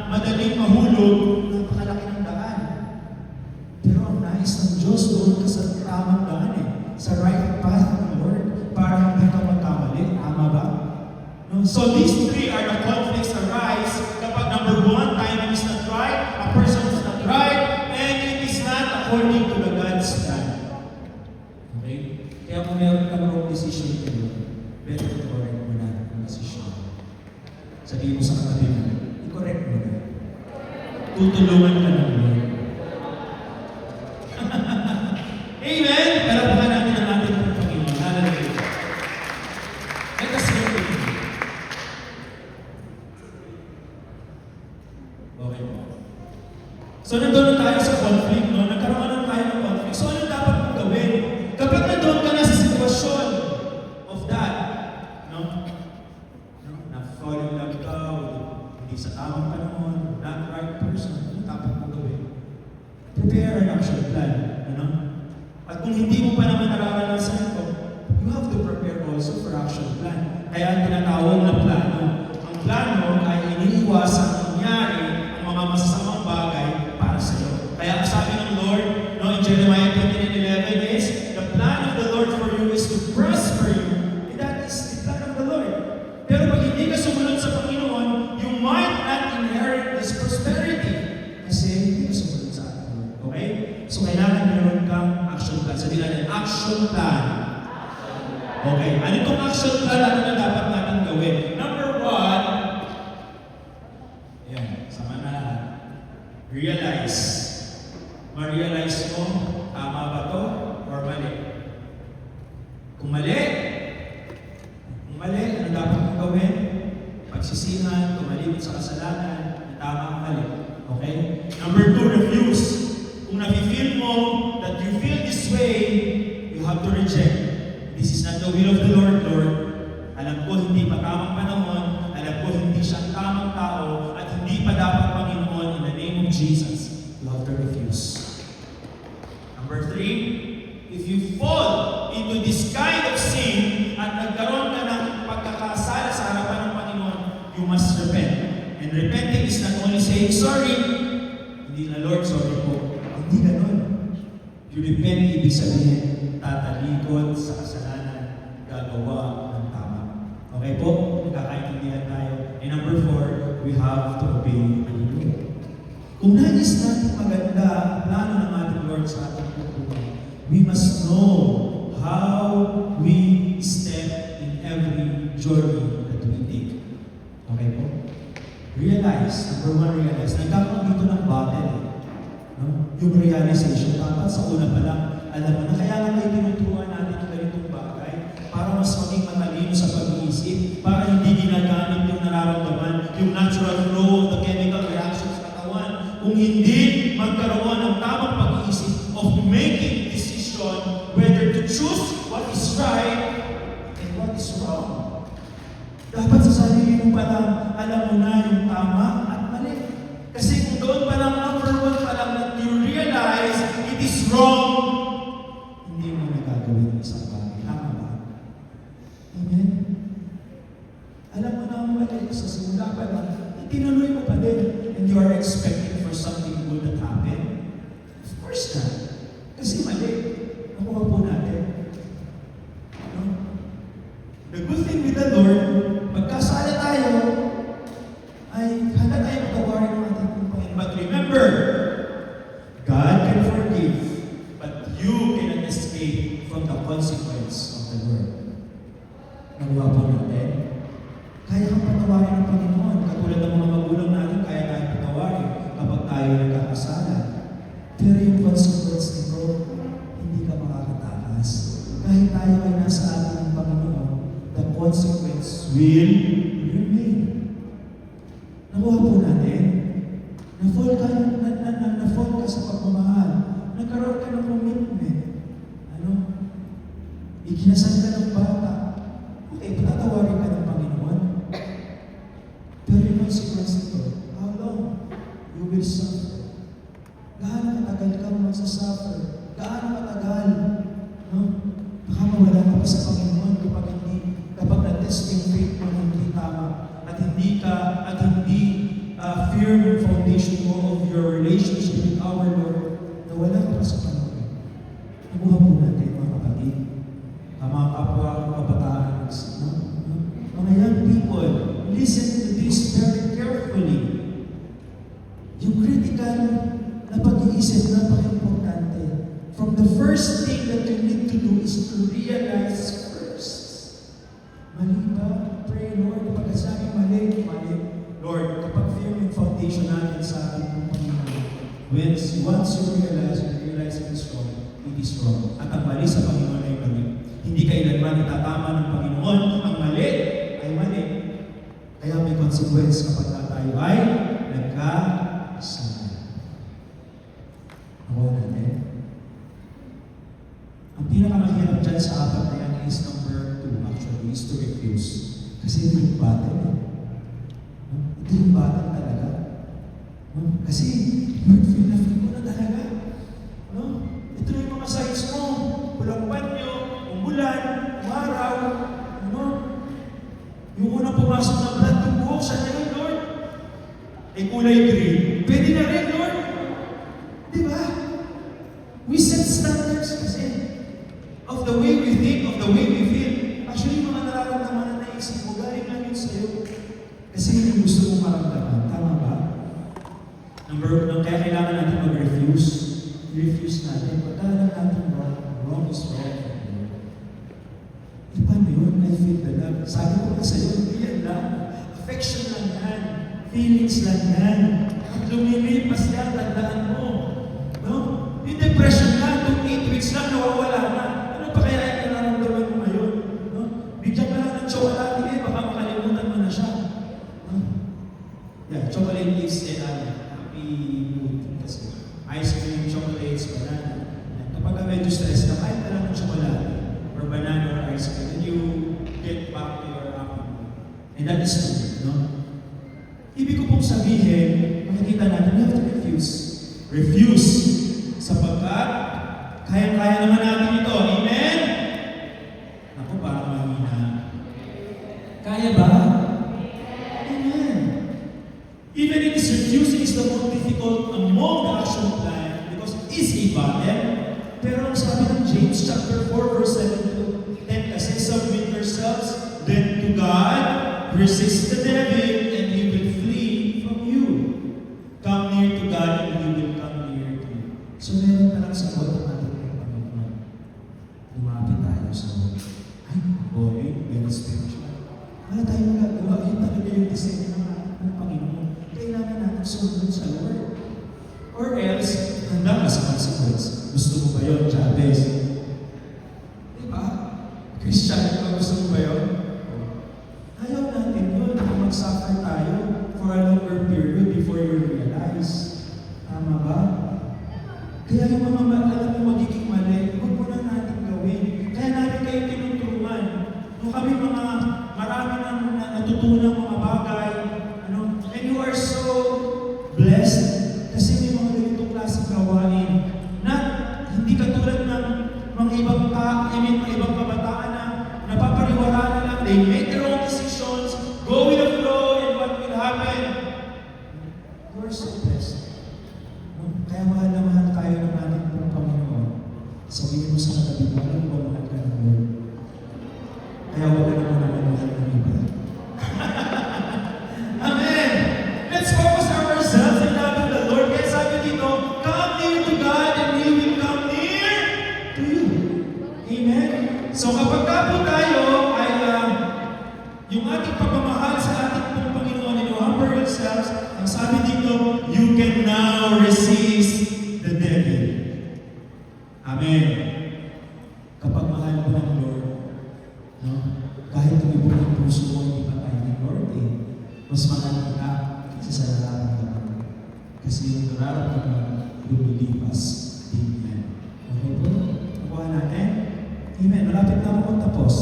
madaling mahulog, napakalaki ng daan. Pero ang nais ng Diyos doon ka sa tamang daan eh. Sa right path ng Lord para hindi ka magkamali. Tama ba? No? So these 3 are the conflicts arise kapag number 1, timing is not right, a person is not right, and it is not according to the God's plan. Okay? Kaya kung meron kang wrong decision kayo, better to correct mo na ang decision. Sabihin mo sa katabi mo, i-correct mo na. Tutulungan ka ng Lord. Amen? Palapakan natin ang ating Panginoon. Hallelujah. Let us continue. Okay po. So nandun na tayo sa conflict, no? Nagkaroon na tayo ng conflict. So ano dapat mong gawin? Kapag nandun ka na sa sitwasyon of that, no? Na-fall in love ka, hindi sa tamang panahon, not right person, ano dapat mong gawin? Prepare an action plan, ano? At kung hindi mo pa naman nararanasan ito, you have to prepare also for action plan. Kaya ang tinatawag na plano. Ang plano ay iniiwasan nangyari ang mga masasamang bagay para sa iyo. Kaya ang sabi ng Lord, no, in Jeremiah 29:11 is, the plan of the Lord for you is to prosper you. And that is the plan of the Lord. Pero pag hindi ka sumunod sa Panginoon, you might not inherit this prosperity. Kasi hindi ka sumunod sa ating Lord. Okay? So kailangan meron kang action plan. Sabihin natin, action plan. Okay. Ano itong action plan? Ano na dapat natin gawin? Number 1, ayan, sama na lahat. Realize. Ma-realize mo, tama ba to or mali? Kung mali, ano dapat mong gawin? Pagsisihan, tumalimit sa kasalanan, tama ang mali. Okay? Number 2, refuse. Kung nafe-feel mo that you feel this way, you have to reject. This is not the will of the Lord, Lord. Alam ko hindi pa tamang panahon, alam ko hindi siya ang tamang tao, at hindi pa dapat Panginoon in the name of Jesus. You have to refuse. Number 3, if you fall into this kind of sin at nagkaroon ka ng pagkakasala sa harapan ng Panginoon, you must repent. And repenting is not only saying sorry, hindi na Lord, sorry po. Hindi ganun. You repent, ibig sabihin, tatalikod sa kasalanan, gagawa ng tama. Okay po? Nagkakaintindihan tayo. And number 4, we have to obey the Lord. Kung nais natin maganda ang plano ng ating Lord sa ating buhay, we must know how we step in every journey that we take. Okay po? Realize, number 1, realize, nagkakaroon dito ng battle. No? Yung realization, dapat sa una pa lang, alam mo na, kaya nga may tinuturuan natin yung ganitong bagay. para mas maging matalino sa pag-iisip, para hindi ginagamit yung nararamdaman, yung natural flow of the chemical reactions sa katawan. Kung hindi magkaroon ng tamang pag-iisip of making decision whether to choose what is right and what is wrong. Dapat sa sarili mo pa lang, alam mo na yung tama at mali. Kasi kung doon pa lang, number one pa lang, that you realize it is wrong, hindi mo na gagawin ang isang bagay. Tama ba? Amen? Alam mo na ang mali sa simula pa lang, tinuloy mo pa din, and you are expecting for something good that happen? Of course not. Kasi mali. Nakuha po natin. No? The good thing with the Lord, pagkasala tayo, ay handa tayo patawarin ng ating Panginoon. But remember, God can forgive, but you cannot escape from the consequence of the word. Nakuha po natin. Kaya kang patawarin ng Panginoon. Katulad ng mga magulang natin, kaya tayong patawarin kapag tayo nagkakasala. Pero yung consequence nito, hindi ka makakatakas. Kahit tayo ay nasa atin ng Panginoon, the consequence will remain. Nakuha po natin. Na-fall ka sa pagmamahal. Nagkaroon ka ng commitment. Ikinasal ka ng bata. Okay, patatawarin ka ng Panginoon. Pero yung consequence nito, how long you will suffer? Gaano katagal ka magsasuffer? Gaano katagal? No? Baka mawala ka pa sa Panginoon kapag na-test yung faith mo hindi tama at hindi firm yung foundation mo of your relationship with our Lord, nawala ka pa sa Panginoon. Nabuha po natin, mga kapatid. Ang mga kapwa kabataan, no? Mga young people, listen to this very carefully. Yung critical na pag-iisip, napaka-importante. From the first thing that you need to do is to realize first. Mali ba? Pray, Lord. Kapag sabi mali. Lord, kapag firm yung foundation natin sa ating Panginoon, once you realize it is wrong, it is wrong. At ang mali sa Panginoon ay mali. Hindi kailanman itatama ng Panginoon. Ang mali ay mali. Kaya may consequence kapag tayo ay nagkasala. Nakuha natin. Ang pinakamahirap dyan sa apat na yan is number 2, actually, is to refuse. Kasi ito yung battle. No? Ito yung battle talaga. No? Kasi, Lord, feel ko na talaga. No? Ito na yung mga signs mo. Walang banyo, umulan, umaraw. No? Yung unang pumasok na blood yung buhok, saan na yun, Lord? Ay kulay green. Pwede na rin, Lord. Di ba? We set standards kasi of the way we think, of the way we feel. Actually, mga nararamdaman na naisip mo, galing lang yun sa'yo. Kasi yun yung gusto mong maramdaman. Tama ba? Kaya kailangan natin mag-refuse. Refuse natin. Pagka alam natin wrong is wrong. Paano yun? I feel the love. Sabi ko na sa'yo, hindi yan lang. Affection lang yan. Feelings lang yan. At lumilipas yan, tandaan mo. No? Yung depression lang, 8 weeks lang, nawawala na. Ano pa kaya yung nararamdaman mo ngayon? No? Bigyan ka lang ng chocolate, baka makalimutan mo na siya. No? Yeah, chocolate is happy mood. Kasi ice cream, chocolates, banana. Kapag medyo stress ka, kahit na lang ng chocolate or banana or ice cream, then you get back to your happy mood. And that is true, no? Ibig ko pong sabihin, makikita natin, you have to refuse. Refuse. Sapagkat, kaya-kaya naman natin ito. Amen? Ako, parang mahina. Kaya ba? Amen. Even if it's refusing is the most difficult among the action plan because it is a battle. Pero ang sabi ng James chapter 4 verse 7 to 10 kasi submit yourselves then to God, resist the devil, and he will flee from you. Come near to God and he will come near to you. So meron talang sagot ng ating Panginoon. Lumapit tayo sa Lord. Ay, boy, very spiritual. Wala tayong magagawa. Yun talaga yung design ng Panginoon. Kailangan natin sumunod sa Lord. Or else, handa ka sa consequence. Gusto mo ba yun, Chavez? Diba? Christian ko mag-suffer tayo for a longer period before you realize. Tama ba? Kaya yung mga alam mo magiging mali, huwag mo na natin gawin. Kaya namin kayo tinuturuan. Nung kami marami nang natutunan mga bagay, and you are so blessed kasi may mga ganitong klaseng gawain na hindi katulad ng mga ibang mga ibang kabataan na napapariwara na lang, they make their own decisions, go with the flow, and what will happen. You are so blessed. Kaya mahal na mahal tayo ng ating pong Panginoon. Sabihin mo sa katabi mo, alam mo, mahal ka ng Lord. Kaya huwag ka naman mahal ng iba. Amen! Let's focus ourselves in loving the Lord. Kaya sabi dito, come near to God and He will come near to you. Amen? So kapag ka po tayo ay yung ating pagmamahal sa ating pong Panginoon and you humble yourselves, ang sabi dito, you can now resist the devil. Amen. Kapag mahal mo ng Lord, no? Kahit tumibok ang puso mo, hindi pa tayo ng Lord mas mahal kita kasi sa nararamdaman. Kasi yung nararamdaman, lumilipas din yan. Okay po? Nakuha natin? Amen. Malapit na ako magtapos.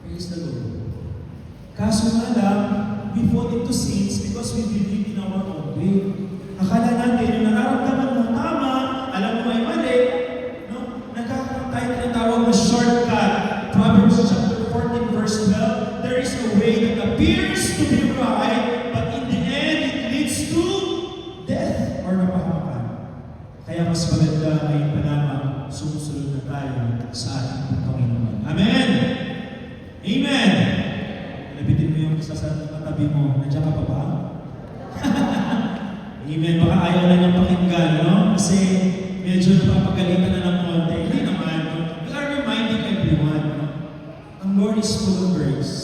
Praise the Lord. Kaso nga lang, we fall into sins because we believe in our own way. Akala natin, yung nararamdaman mo tama, alam mo ay mali, no? Nagkakaroon tayo tinatawag na shortcut. Proverbs chapter 14 verse 12, there is a way that appears to be right, but in the end, it leads to death or napahamakan. Kaya mas maganda ngayon pa lamang sumusunod na tayo sa ating Panginoon. Amen! Amen! Labitin mo yung isa sa katabi mo. Nandiyan ka pa ba? Amen. Baka ayaw na niyang pakinggan, no? Kasi medyo napapagalitan na ng konti. Hindi naman, no? We are reminding everyone, no? Ang Lord is full of grace.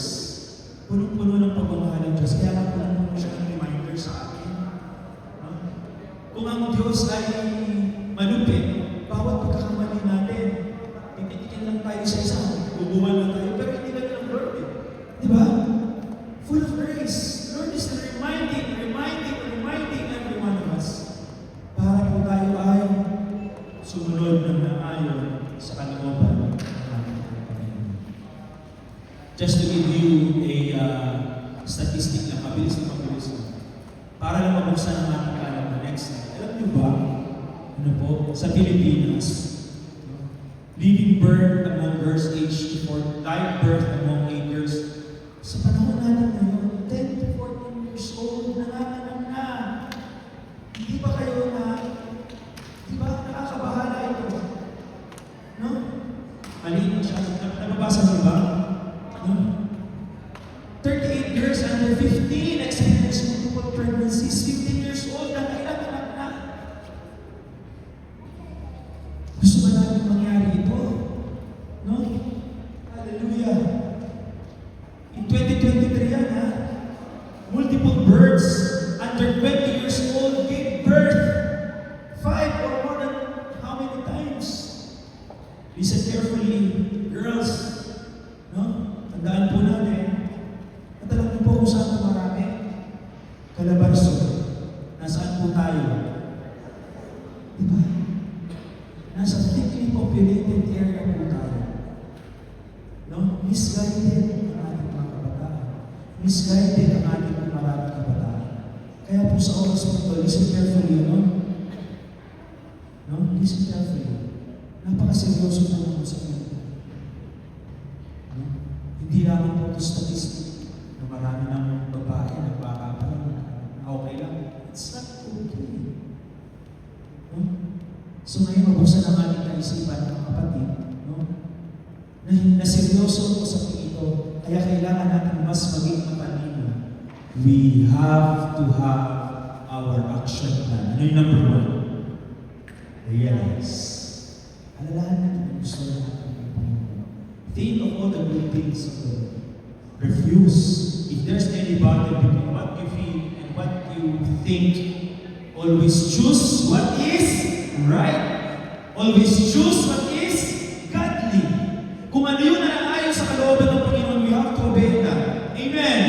Punong-puno ng pagmamahal ng Diyos. Kaya nga punong-puno siya ng reminder sa akin. No? Kung ang Diyos ay malupit, bawat pagkakamali natin, tititikin lang tayo sa isa, bubuwan lang tayo, pero hindi lang ng Lord eh. Di ba? Full of grace. Lord is reminding every one of us para po tayo ay sumunod ng naayon sa kalooban ng ating Panginoon. Just to give you a statistic na mabilis na para lang mabuksan ang ating kaalaman next time. Alam niyo ba, sa Pilipinas, living birth among girls aged 4, live birth among 8 years, sa panahon natin ngayon, 10 to 14 years old, nanganganak na. Hindi ba kayo di ba nakakabahala ito? No? Maliit siya. Nababasa mo ba? No? 38 years under 15, experience multiple pregnancies, 15 years old, nanganganak na. Gusto ba natin mangyari ito? No? Hallelujah. In 2023 yan, multiple births under 20 years old gave birth 5 or more than how many times? Listen carefully, girls. No? Tandaan po natin na talagang po usapan marami. Calabarzon. Nasaan po tayo? Diba? Nasa thickly populated area po tayo. No? Misguided ang ating mga kabataan. Misguided ang ating maraming kabataan. Kaya po sa oras po, listen carefully, no? Listen carefully. Napakaseryoso po ng usapan. No? Hindi lamang po ito statistic na marami ng babae nagpapapala. Okay lang. It's not okay. No? So ngayon, mabuksan ang ating kaisipan ng kapatid, no? Na seryoso ko sa ito, kaya kailangan natin mas maging matalino. We have to have our action plan. Ano yung number 1? Realize. Alalahan natin ang gusto natin ng Panginoon. Think of all the good things of the Lord. Refuse. If there's any battle between what you feel and what you think, always choose what is right. Always choose what is godly. Kung ano yun na naayon sa kalooban ng Panginoon, we have to obey that. Amen.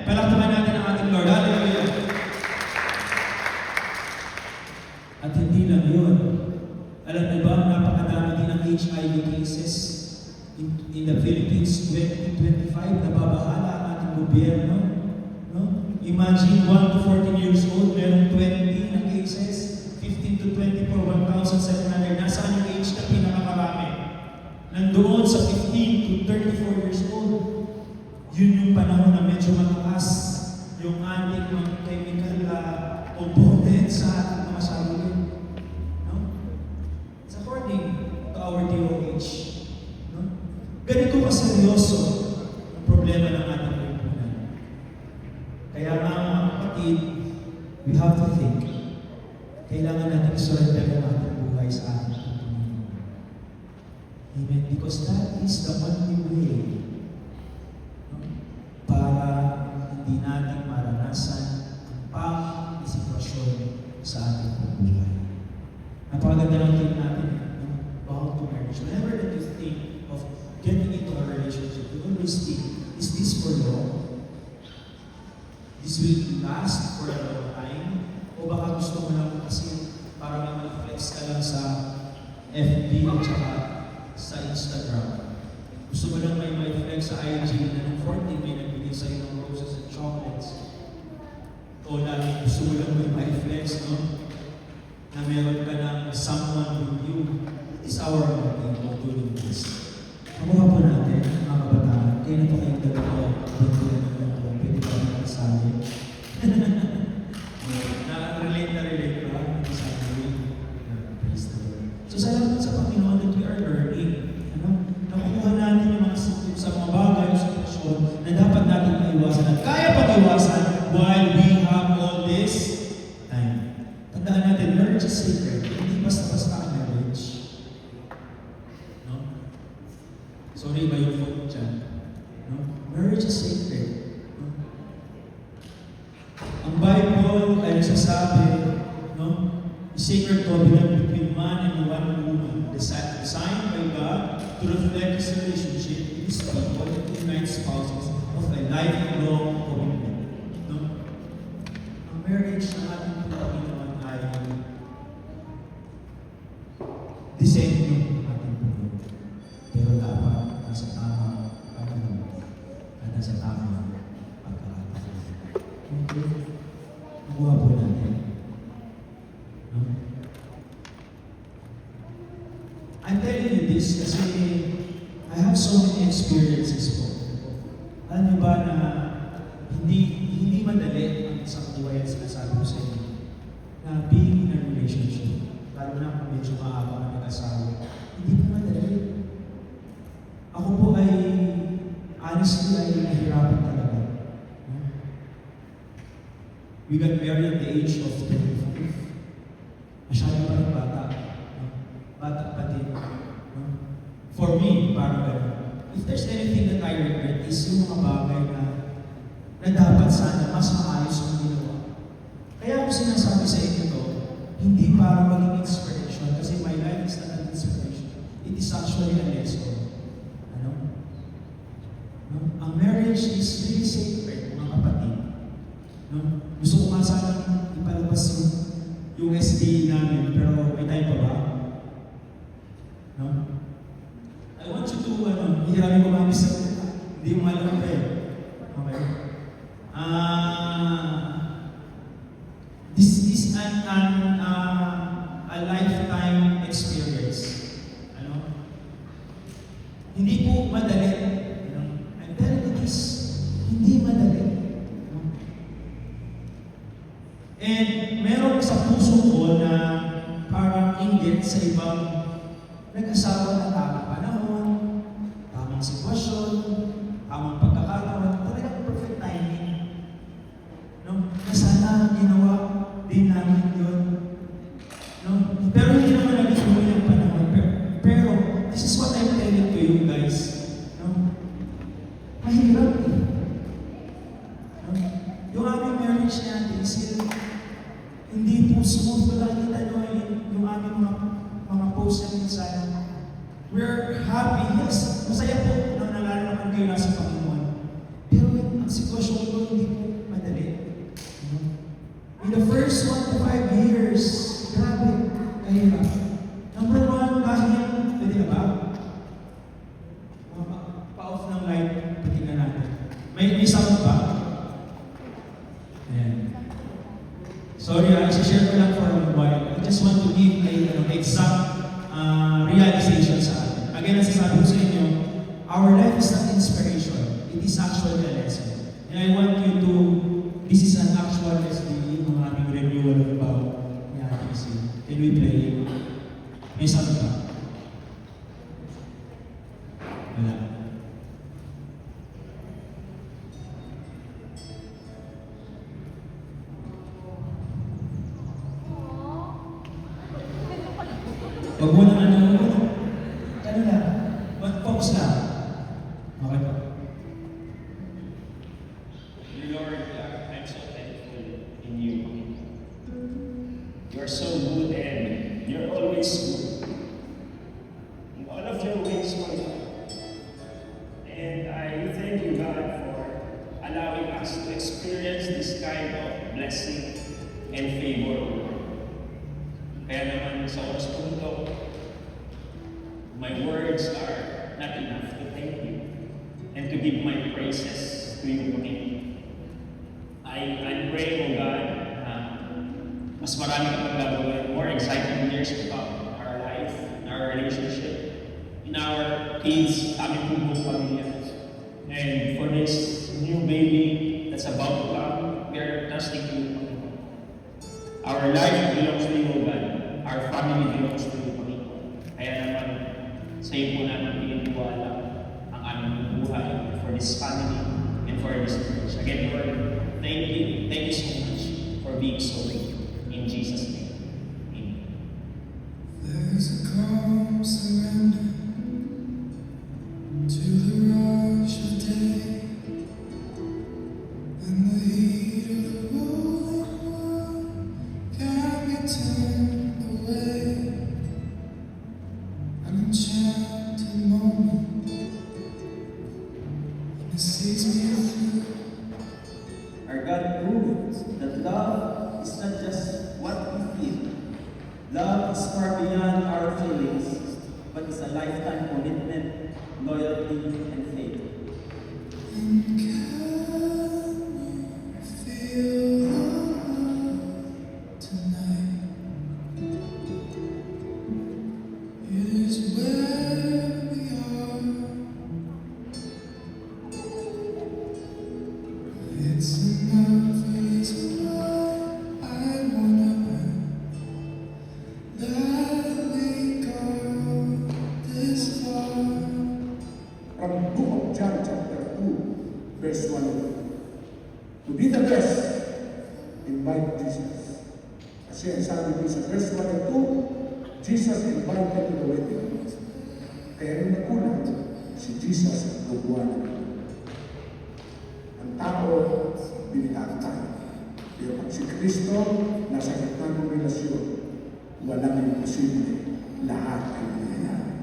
Palakpakan natin ang ating Lord. Hallelujah! At hindi lang yun. Alam niyo ba, napakadami din ang HIV cases in the Philippines 2025. Nababahala ang ating gobyerno. No? Imagine 1 to 14 years old, merong 20 na cases, 15 to 24, 1,700. Nasaan yung age na pinakamarami? Nandoon sa 15 to 34 years old. Yun yung panahon na medyo mataas yung ating mga chemical component sa ating mga sarili. No? It's according to our DOH. No? Ganito kaseryoso ang problema ng ating lipunan. Kaya mga kapatid, we have to think. Kailangan natin surrender ang ating buhay sa ating Panginoon. Amen? Because that is the only way para hindi natin maranasan ang pangit na sitwasyon sa ating buhay. Napakaganda ng thing natin about to marriage. Whenever that you think of getting into a relationship, you always think, is this for long? This will last for a long time? O baka gusto mo lang kasi para mag-flex ka lang sa FB at saka sa Instagram. Gusto mo lang may flex sa IG na ng 40 may nagbigay sa'yo ng roses and chocolates. O na gusto mo lang may flex, no? Na meron ka ng someone with you. It is our motive of doing this. Kamuha po natin, mga kabataan, kaya na po kayong dalawa, pwede pa rin kasali. Na-relate ba? Sabi, praise the Lord. So salamat sa Panginoon that we are learning. Nakukuha natin yung mga sa mga bagay, sa sitwasyon na dapat natin maiwasan at kaya pang iwasan while we have all this time. Tandaan natin, marriage is sacred. Hindi basta-basta ang marriage. No? Sorry ba yung phone dyan? No? Marriage is sacred. No? Ang Bible ay nagsasabi, no? The sacred covenant between man and one woman, designed by God to reflect His relationship with His people and unite spouses of a lifelong commitment. No? Ang marriage na ating Panginoon ay disenyo ng ating Panginoon. Pero dapat nasa tamang panahon at nasa tamang pagkakataon. Okay? Nakuha po natin. No? I'm telling you this kasi I have so many experiences po. Alam niyo ba na hindi madali ang isang buhay at sinasabi ko sa inyo na being in a relationship, lalo na kung medyo mahaba ang nag-asawa, hindi po madali. Ako po ay honestly ay nahirapan talaga. We got married at the age of 25. Masyado pa rin bata. Bata pa din. For me, parang gano'n. If there's anything that I regret is yung mga bagay na dapat sana mas maayos ang ginawa. Kaya ako sinasabi sa inyo to, hindi para maging inspiration kasi my life is not an inspiration. It is actually a lesson. Ano? No? Ang marriage is really sacred, mga kapatid. No? Gusto ko nga sana ipalabas yung SD namin, pero may time pa ba? No? I want you to, hirami ko mga bisa. Hindi mo alam pa eh. Okay? This is a lifetime experience. Ano? Hindi po madali. I'm telling you this, hindi madali. And meron sa puso ko na parang inggit sa ibang nag-asawa na tamang panahon, tamang sitwasyon, tamang pagkakataon, talagang perfect timing. No? Na sana ginawa din namin yun. No? Pero hindi naman naging yung panahon. Pero, this is what I'm telling to you guys. No? Mahirap eh. No? Yung aming marriage natin, hindi po smooth. Nakikita nyo yung aming mga posts na minsan. We're happy, yes. Masaya po nang nalalaman kayo nasa Panginoon. Pero ang sitwasyon ko hindi po first 1 to 5 years, grabe, kahirap. Number 1, dahil, pwede na ba? Pa-off ng light, tingnan natin. May sound ba? Ayan. Sorry, i-share ko lang for a while. I just want to give a exact realization sa atin. Again, nasasabi ko sa inyo, our life is not inspiration. It is actually a lesson. And I want you to, this is an actual SDE, ng aming renewal of vow ni RTC. Can we play it? May sound ba? Wala. Huwag mo na ano na, focus na. Okay po. Lord, I'm so thankful in you. You are so good and you're always good. In all of your ways, my God. And I thank you, God, for allowing us to experience this kind of blessing and favor. Kaya naman sa oras po ito, my words are not enough to thank you and to give my praises to you, King. I'm praying, oh God, mas marami ka pang gagawin, more exciting years to come, our life, our relationship, in our kids, aming buong pamilya. And for this new baby that's about to come, we are trusting you. Our life belongs to you, O God. Our family belongs to you, Panginoon. Kaya naman, sa iyo po namin pininiwala ang aming buhay for this family and for this church. Again, Lord, thank you. Thank you so much for being so good. In Jesus' name, amen. There's a calm surrender to the rush of day and the heat of the rolling world can be turned away. An enchanted moment and it sees me through. Our God proves that love is not just what we feel. Love is far beyond our feelings, but it's a lifetime commitment, loyalty, and faith. And can you feel the love tonight? It is where we are. It's enough reason why I wanna that we go this far. From the book of John chapter 2, verse 1. To be the best, invite Jesus. Kasi ang sabi ko sa verse 1 and 2, Jesus invited to the wedding. Kaya nung nagulat, si Jesus ang guguan. Ang tao, binigatan. Pero pag si Kristo, nasa gitna ng relasyon, walang imposible. Lahat ay nangyayari.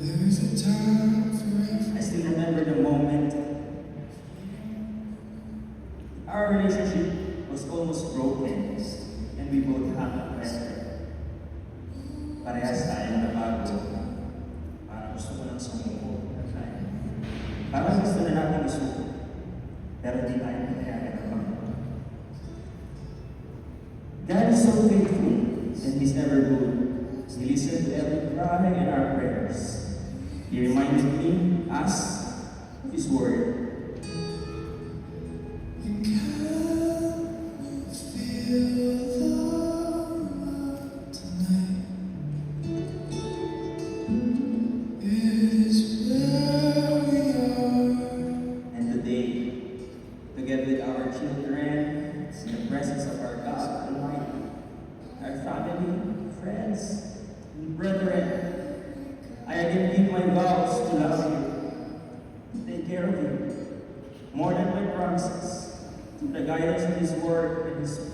There's a time for I still remember the moment our relationship was almost broken and we both hung a prayer. Parehas tayo nabago. Parang gusto ko lang sumuko. Parang gusto na natin isuko. Pero di tayo nangyayari ng Panginoon. God is so faithful and He's never good. He listened to every cry and our prayers. He reminded us of His word. And can you feel the love tonight? It is where we are. And today, together with our children, in the presence of our God Almighty, more than my promises, through the guidance of His Word and His Spirit.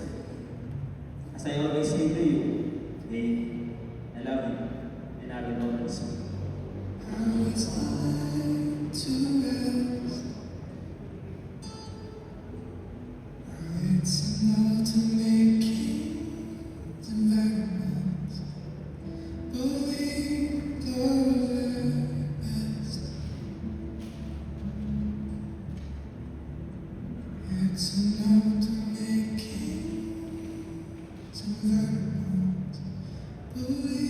As I always say to you, Dave, I love you, and I will always be. How it's like to rest. How it's enough to make kings and vagabonds believe the very best. It's enough to make kings and vagabonds believe